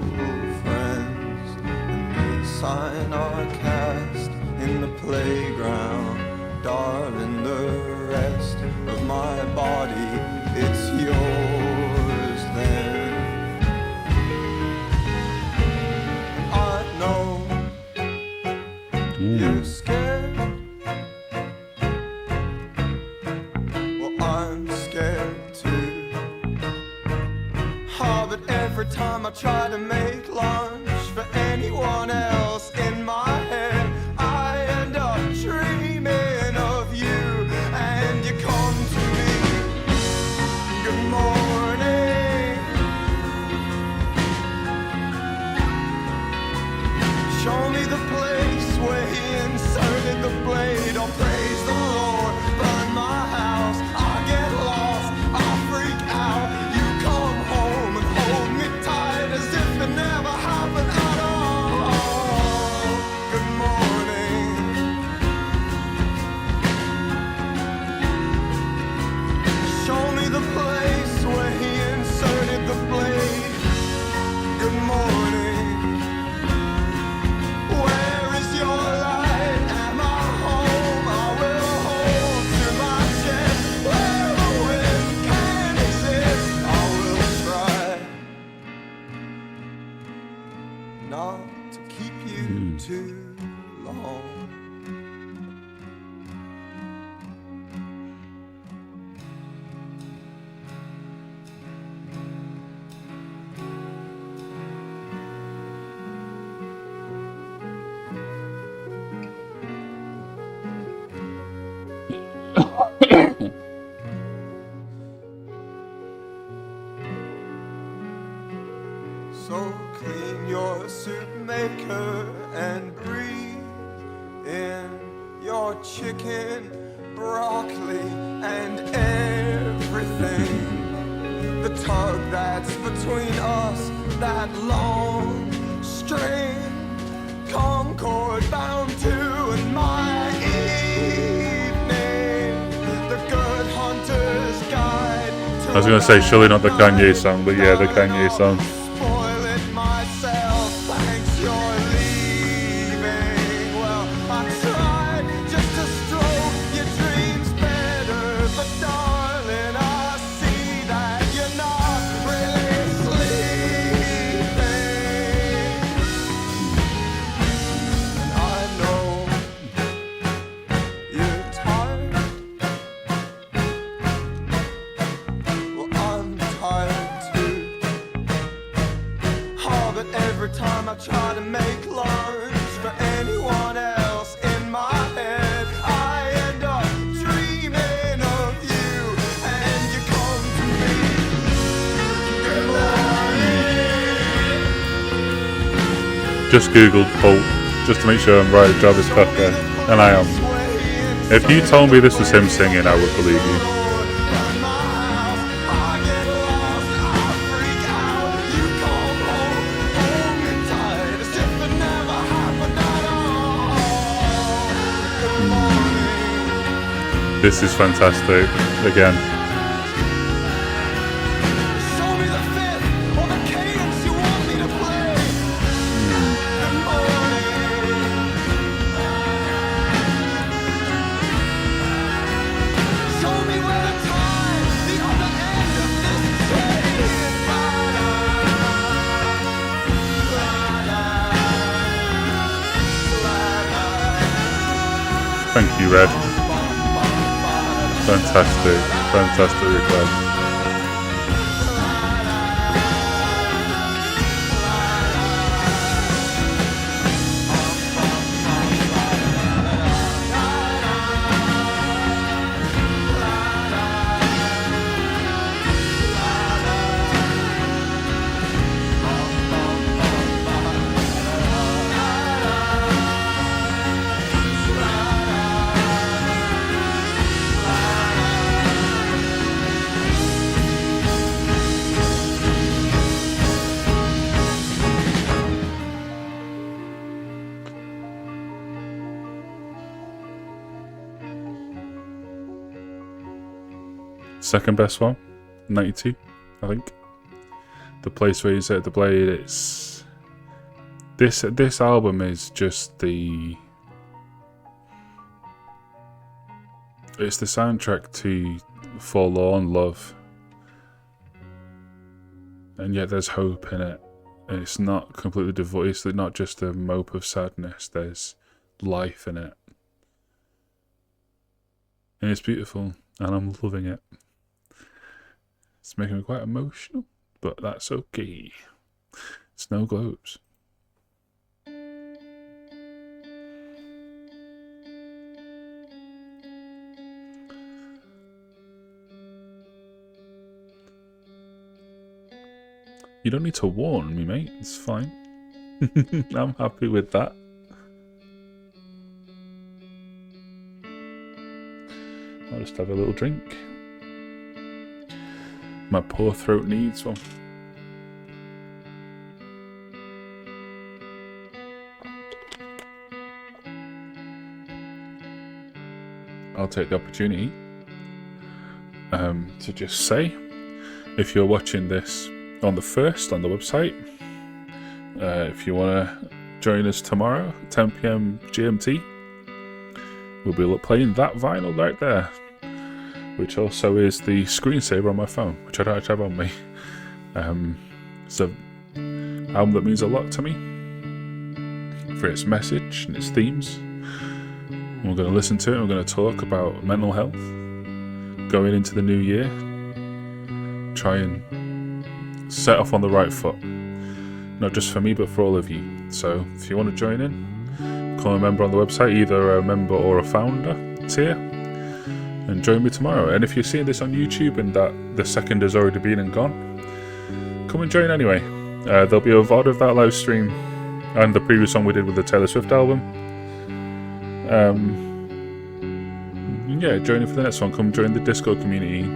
friends, and they sign our cast in the playground. Darling, the rest of my body, it's yours then. I know you're scared. Well, I'm scared too. Oh, but every time I try to make lunch for anyone else in my head, I end up dreaming of you, and you come to me. Good morning. Show me the place where he inserted the blade. Oh, praise the Lord, burn my house. I get lost, I freak out. You come home and hold me tight as if it never happened at all. Good morning. Show me the place where he inserted the blade. Good morning. Where is your light? Am I home? I will hold to my chest. Where the wind can exist, I will try not to keep you too long. So clean your soup maker and breathe in your chicken, broccoli, and everything. The tug that's between us, that long string. Concord bound to and my evening. The Good Hunter's Guide to I was going to say, surely not the Kanye song, but yeah, the Kanye song. spoil it myself, thanks you're leaving. Well, I tried just to stroke your dreams better, but darling, I see that you're not really sleeping. And I know you're tired. Well, I'm tired too. Oh, but every time I try to make lunch for anyone else in my head, I end up dreaming of you, and you come to me. Good morning. Just googled Pulp, just to make sure I'm right, Jarvis Cocker, and I am. If you told me this was him singing, I would believe you. This is fantastic. Again, Show me the fifth or the cadence you want me to play. Good morning. Show me where the time, the other end of this chain. thank you, Red. Fantastic, fantastic request. Second best one, 92, I think. The place where you set the blade. It's this album is just the. It's the soundtrack to Forlorn Love, and yet there's hope in it. It's not completely devoid. It's not just a mope of sadness. There's life in it, and it's beautiful, and I'm loving it. It's making me quite emotional, but that's okay. Snow globes. You don't need to warn me, mate. It's fine. I'm happy with that. I'll just have a little drink. My poor throat needs one. I'll take the opportunity to just say, if you're watching this on the 1st on the website, if you want to join us tomorrow, 10 PM GMT, we'll be playing that vinyl right there, which also is the screensaver on my phone, which I don't actually have on me. It's an album that means a lot to me for its message and its themes. And we're going to listen to it, and we're going to talk about mental health going into the new year. Try and set off on the right foot, not just for me but for all of you. So if you want to join in, become a member on the website, either a member or a founder tier, and join me tomorrow. And if you're seeing this on YouTube and that the second has already been and gone, come and join anyway. There'll be a VOD of that live stream and the previous song we did with the Taylor Swift album. Yeah, join in for the next one. Come join the Discord community.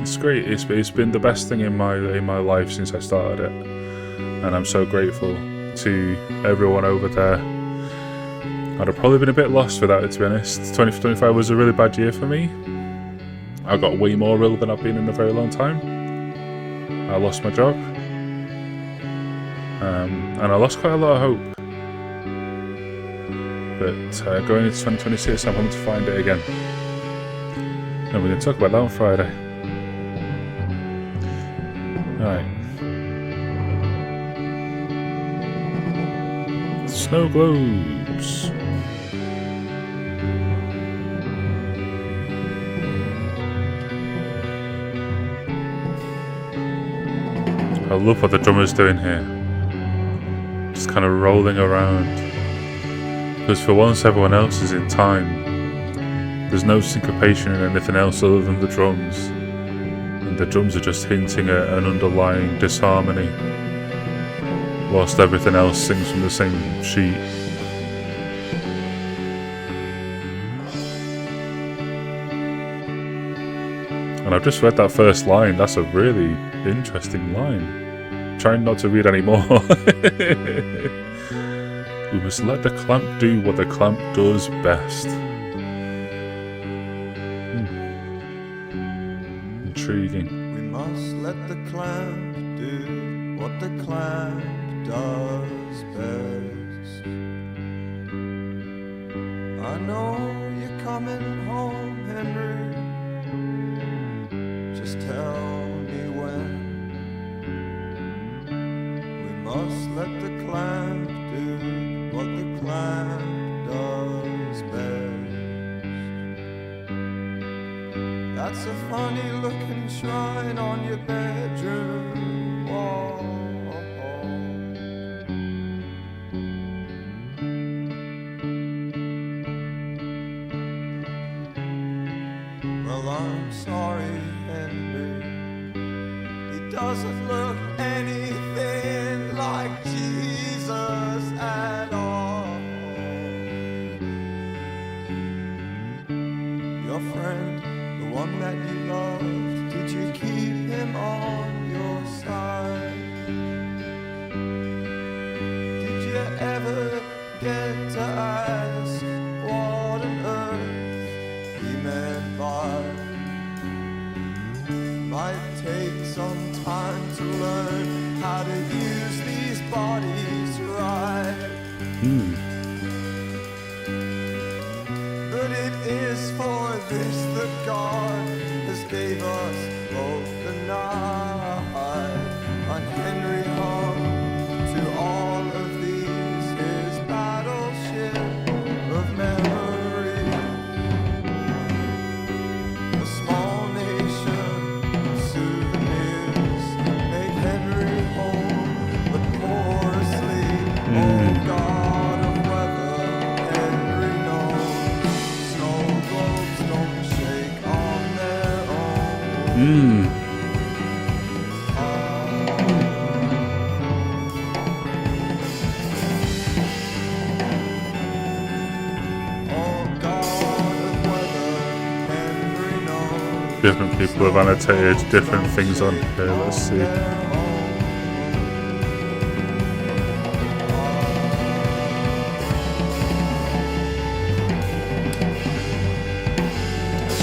It's great. It's been the best thing in my life since I started it. and I'm so grateful to everyone over there. I'd have probably been a bit lost without it, to be honest. 2025 was a really bad year for me. I got way more ill than I've been in a very long time. I lost my job. And I lost quite a lot of hope. But going into 2026, I'm hoping to find it again. And we're going to talk about that on Friday. Alright. Snow globes. I love what the drummer's doing here. Just kind of rolling around. Because for once everyone else is in time. There's no syncopation in anything else other than the drums. And the drums are just hinting at an underlying disharmony. Whilst everything else sings from the same sheet. And I've just read that first line. That's a really interesting line. Trying not to read any more. We must let the clamp do what the clamp does best. Intriguing. We must let the clamp do what the clamp does best. I know you're coming home, Henry. Just tell me when. We must let the clamp do what the clamp does best. That's a funny looking shrine on your bedroom wall. Well, I'm sorry, Henry. He doesn't look anything like Jesus at all. Your friend, the one that you loved, did you keep him on your side? Did you ever get to ask what on earth he meant by? Might take some time to learn how to use these bodies right. But it is for this that God has gave us both the night. And Henry hung to all of these, his battleship of memory. A small nation, souvenirs make Henry whole, but poor asleep. Oh God of weather, Henry knows snow globes don't shake on their own. Oh God of weather, Henry knows Different people have annotated different things on here. Let's see.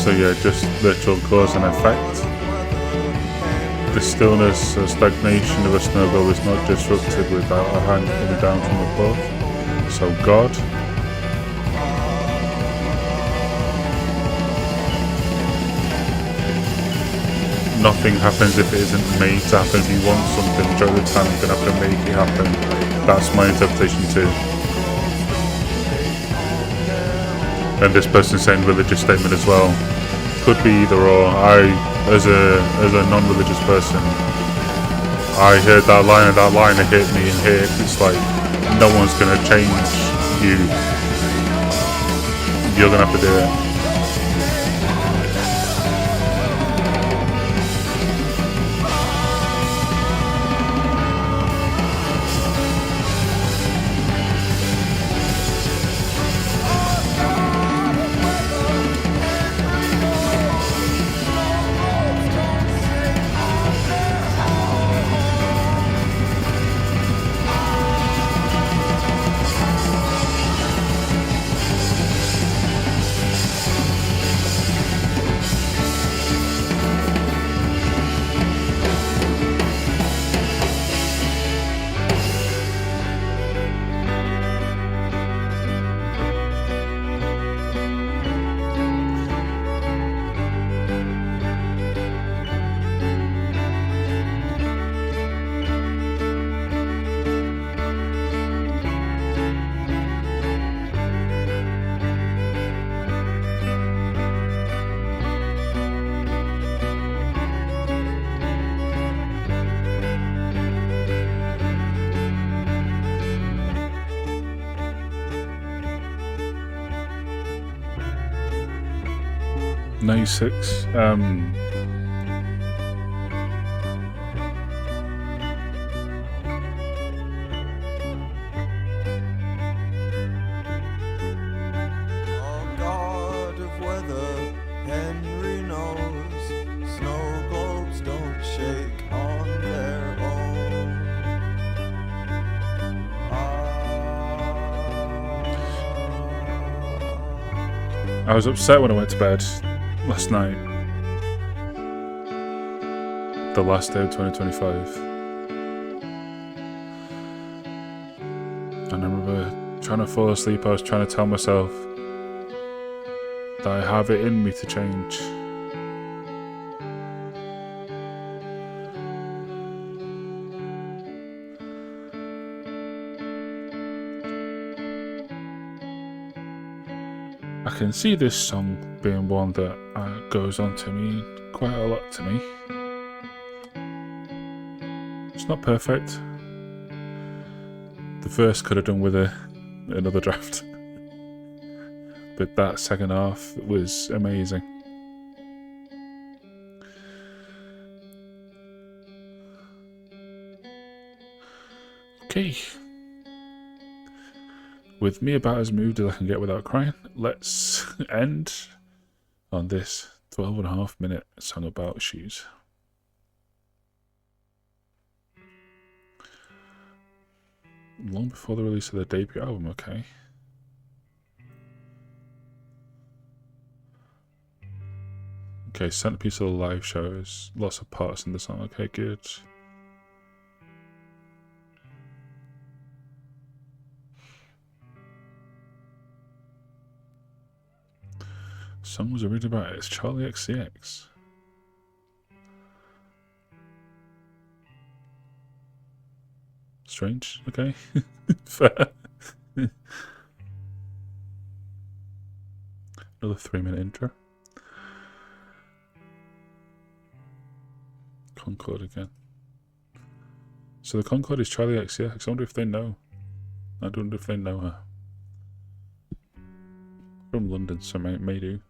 So yeah, just literal cause and effect. The stillness or stagnation of a snow globe is not disrupted without a hand coming down from above. So God, nothing happens if it isn't made to happen. If you want something, majority of the time you're going to have to make it happen. That's my interpretation too. And this person's saying religious statement as well. Could be either or. I, as a non-religious person, I heard that line and that line hit me and hit. It's like, no one's going to change you. You're going to have to do it. 96. Oh, God of weather, Henry knows snow globes don't shake on their own. I was upset when I went to bed last night. The last day of 2025. And I remember trying to fall asleep, I was trying to tell myself that I have it in me to change. I can see this song being one that goes on to mean quite a lot to me. It's not perfect. The verse could have done with another draft. But that second half was amazing. Okay. With me about as moved as I can get without crying, let's end on this 12.5-minute song about shoes. Long before the release of their debut album, okay. Okay, centerpiece of the live shows, lots of parts in the song, okay, good. Song was originally about it. It's Charlie XCX. Strange, okay. Fair. Another 3-minute intro. Concorde again. So the Concorde is Charlie XCX. I wonder if they know. I wonder if they know her. From London, so may do.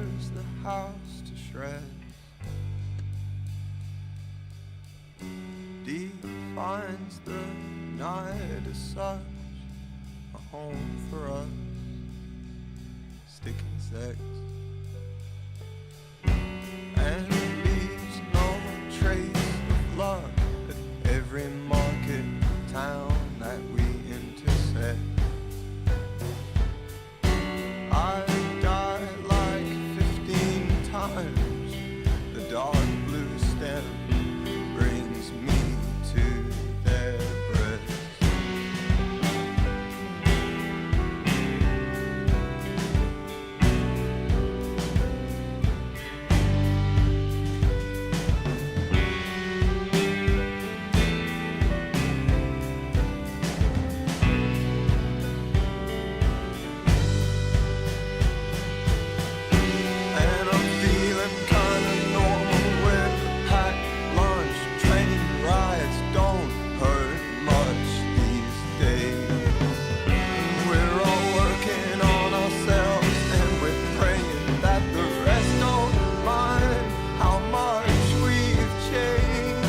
tears the house to shreds, defines the night as such a home for us, sticking sex, and leaves no trace of love at every market town that we intersect. I died like 15 times. The dark blue stem brings me to their breasts. And I'm feeling kinda normal with the packed lunch. Train rides don't hurt much these days. We're all working on ourselves and we're praying that the rest don't mind how much we've changed.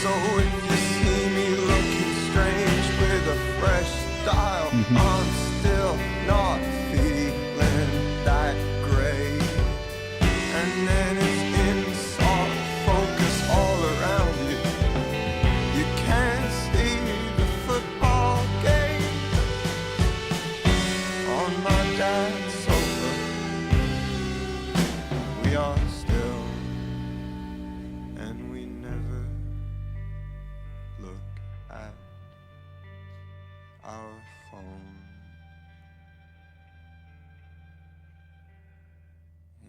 So if you see me looking strange with a fresh style, I'm still not feeling that great. And then it's in soft focus all around you. You can't see the football game on my dad's sofa. We are still, and we never look at our phone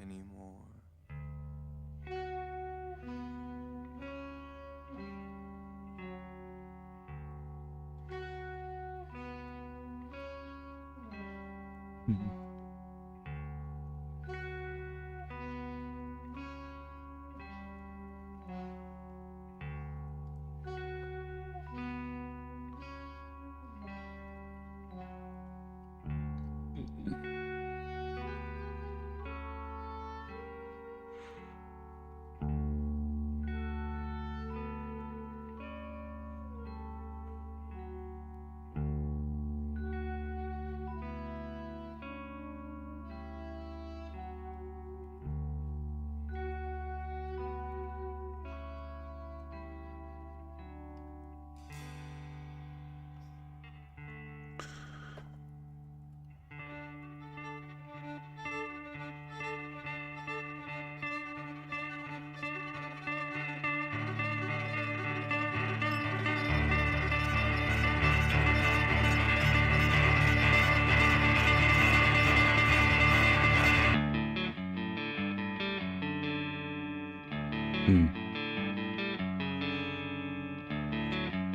anymore.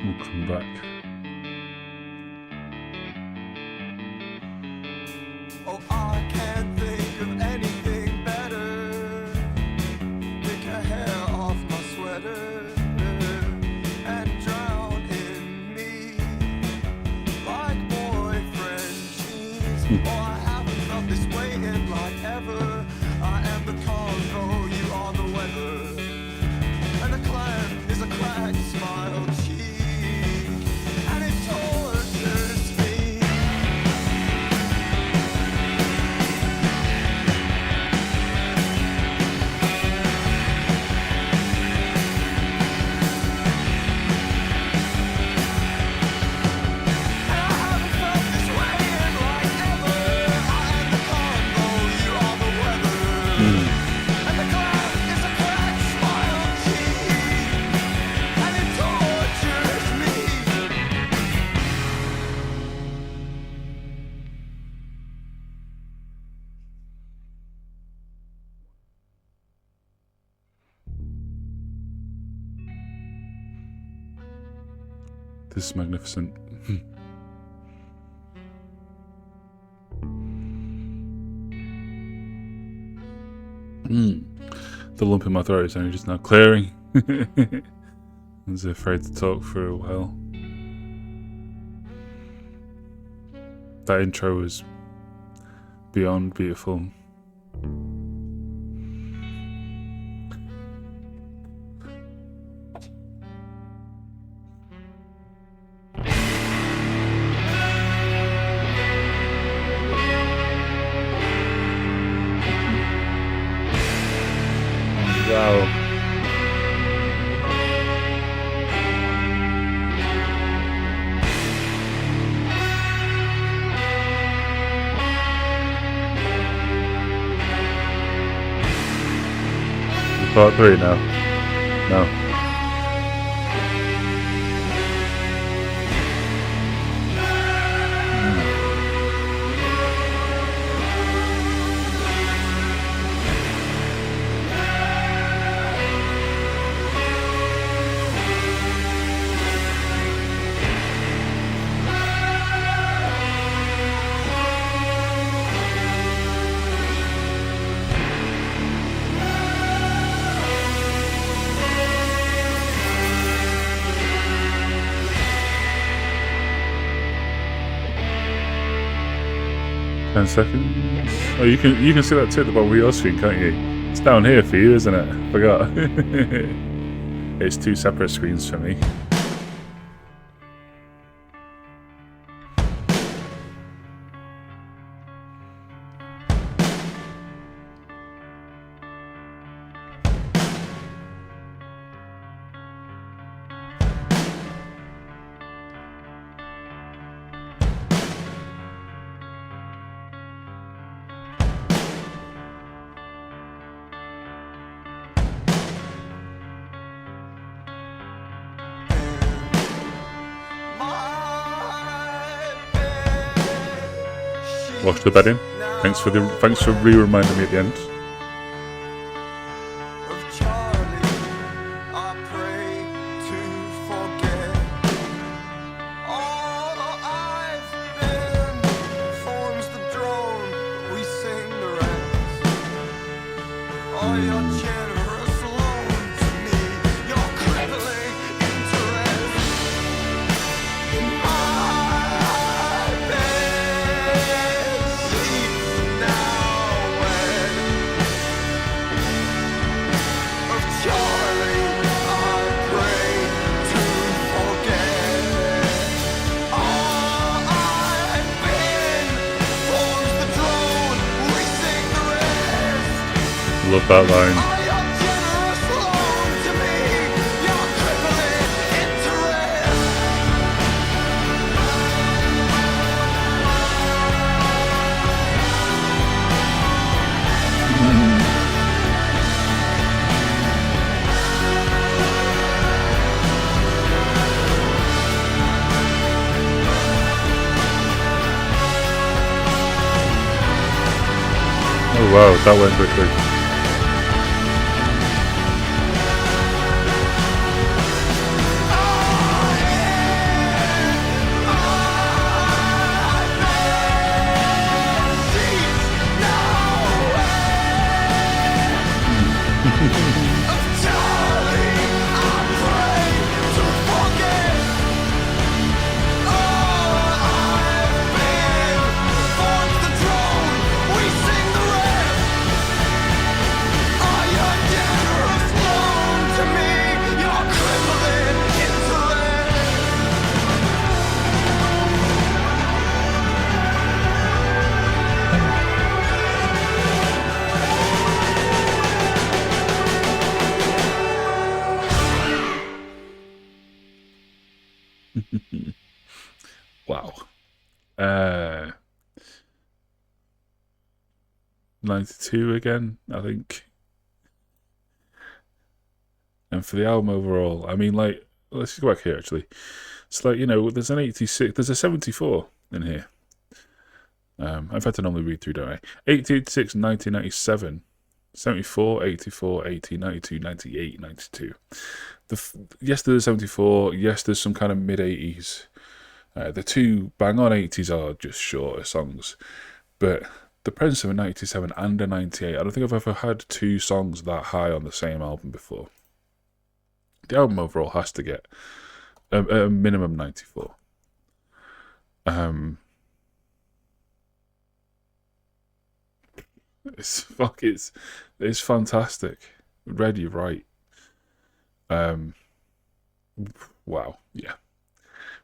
We'll come back. Oh, I can't think of anything better. Take a hair off my sweater and drown in me like boyfriend jeans. Oh, I haven't felt this way in like ever. I am the Congo, you are the weather, and the clan is a cracked smile cheek, and it tortures me. And I haven't felt this way in like ever. I am the Congo, you are the weather, and the cloud is a cracked smile cheek, and it tortures me. This is magnificent. The lump in my throat is only just now clearing. I was afraid to talk for a while. That intro was beyond beautiful. Wow. 3 now. No. Seconds. Oh, you can see that too at the bottom of your screen, can't you? It's down here for you, isn't it? Forgot. It's 2 separate screens for me. Wash the bed in. Thanks for re-reminding me at the end. Love that line. Oh wow, that went quickly. Wow. 92 again, I think. And for the album overall, I mean, like, let's go back here actually. It's like, you know, there's an 86, there's a 74 in here. I've had to normally read through, don't I? 80, 86, 1997, 74, 84, 80, 92, 98, 92. Yes, there's 74. Yes, there's some kind of mid 80s. The 2 bang on 80s are just shorter songs. But the presence of a 97 and a 98, I don't think I've ever had 2 songs that high on the same album before. The album overall has to get a minimum 94. It's fantastic. Red, you're right. Wow, yeah.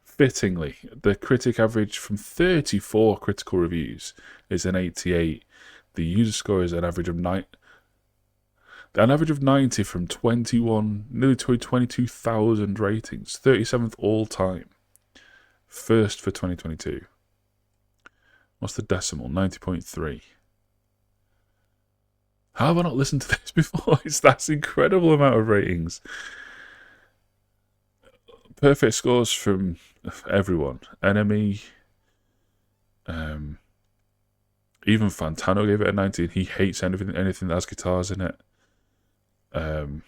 Fittingly, the critic average from 34 critical reviews is an 88. The user score is an average of 9. An average of 90 from 21, nearly 22,000 ratings. 37th all time. First for 2022. What's the decimal? 90.3. How have I not listened to this before? That's incredible amount of ratings. Perfect scores from everyone. Enemy. Even Fantano gave it a 90. He hates anything that has guitars in it. The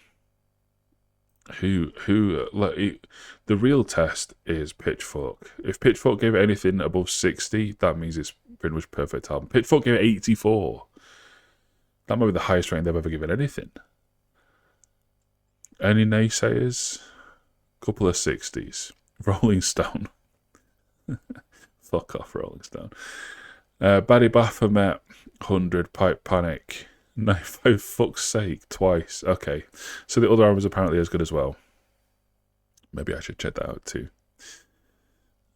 real test is Pitchfork. If Pitchfork gave it anything above 60, that means it's pretty much perfect album. Pitchfork gave it 84. That might be the highest rating they've ever given anything. Any naysayers? Couple of 60s. Rolling Stone. Fuck off, Rolling Stone. Baddy Baphomet, 100. Pipe Panic, 95. Fuck's sake, twice. Okay, so the other album is apparently as good as well. Maybe I should check that out too.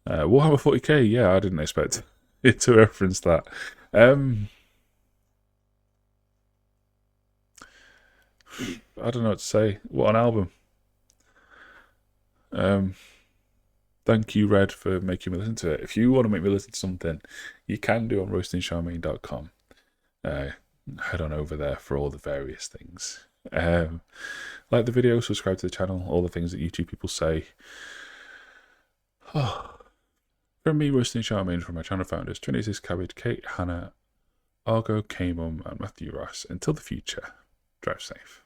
Warhammer 40k, yeah, I didn't expect it to reference that. I don't know what to say. What an album. Thank you, Red, for making me listen to it. If you want to make me listen to something, you can do on roastingcharmaine.com. Head on over there for all the various things. Like the video, subscribe to the channel, all the things that YouTube people say. From me, Roasting Charmaine, from my channel founders, Trinity's Cabbage, Kate, Hannah, Argo, K-Mum, and Matthew Ross. Until the future, drive safe.